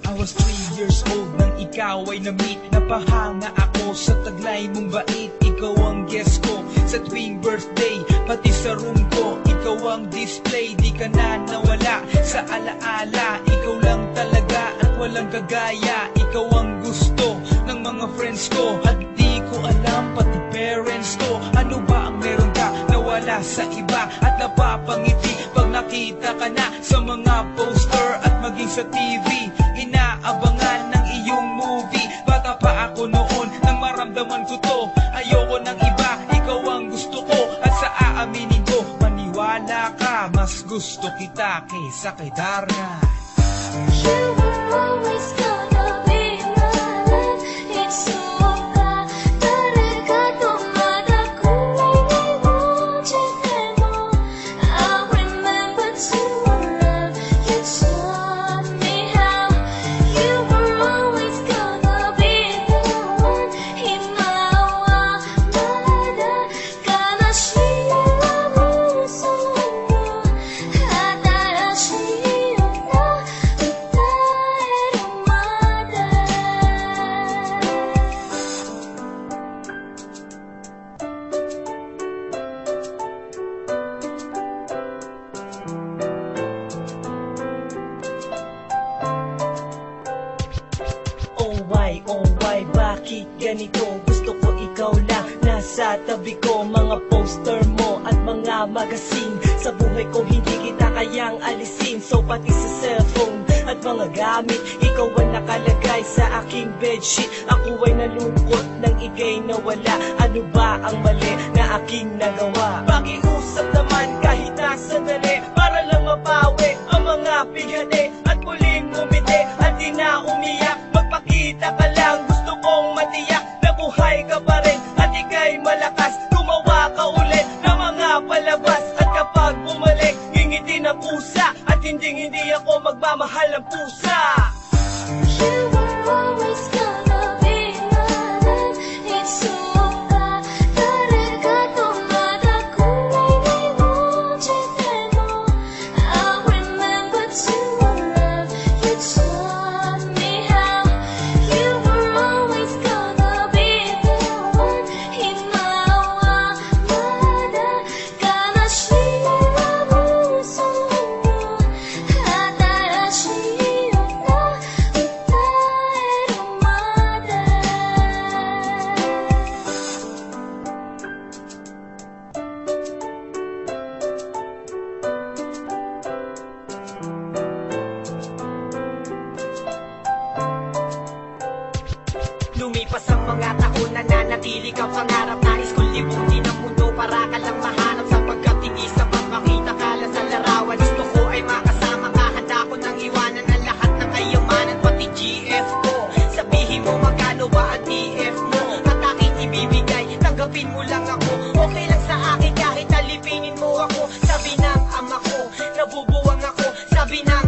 I was 3 years old nang ikaw ay na-meet. Napahanga ako sa taglay mong bait. Ikaw ang guest ko sa tuwing birthday, pati sa room ko. Ikaw ang display, di ka na nawala sa alaala. Ikaw lang talaga at walang kagaya. Ikaw ang gusto ng mga friends ko, at di ko alam pati parents ko. Ano ba ang meron ka na wala sa iba, at napapangiti pag nakita ka na sa mga poster at maging sa TV. Inaabangan ng iyong movie. Bata pa ako noon nang maramdaman ko to. Ayoko ng iba, ikaw ang gusto ko. At sa aaminin ko, maniwala ka, mas gusto kita kaysa kay Darna. You were always gonna be my love. It's so bad. 다르가도 마다 꿈이 이루어지네 너. I remember to love you taught me how. You were always gonna be the one. 희망과 마다 가나시와 무서워. 하다라시오나 Oh why, bakit ganito? Gusto ko ikaw lang nasa tabi ko. Mga poster mo at mga magazine, sa buhay ko hindi kita kayang alisin. So pati sa cellphone at mga gamit, ikaw ang nakalagay sa aking bedsheet. Ako ay nalungkot nang ika'y nawala. Ano ba ang mali na aking nagawa? Pakiusap naman kahit na sandali, para lang mapawi ang mga bighani at muling umiti at di na umiyak. Magpakita ka lang, gusto kong matiyak na buhay ka pa rin at ika'y malakas. Gumawa ka ulit ng mga palabas, at kapag bumalik, ngingiti ng pusa, at hindi ako magmamahal ng pusa. You were always gonna be my love. It's so bad. 다르가도 마다 꿈이 이루어지네 너. I remember to love you taught me how. You were always gonna be the one. 희망과 마다 가나시와 무서워. 하다라시오나 Lumipas ang mga taon, nananatili kang pangarap. Nais kong libutin ang mundo para ka lang mahanap. Sapagkat hindi sapat makita ka lang sa larawan. Gusto ko ay makasama ka, handa ko nang iwanan ang lahat ng kayamanan, pati GF ko. Sabihin mo magkano ba ang TF mo, at aking ibibigay, tanggapin mo lang ako. Okay lang sa akin kahit alipinin mo ako. Sabi ng ama ko, nabubuwang ako. Sabi ng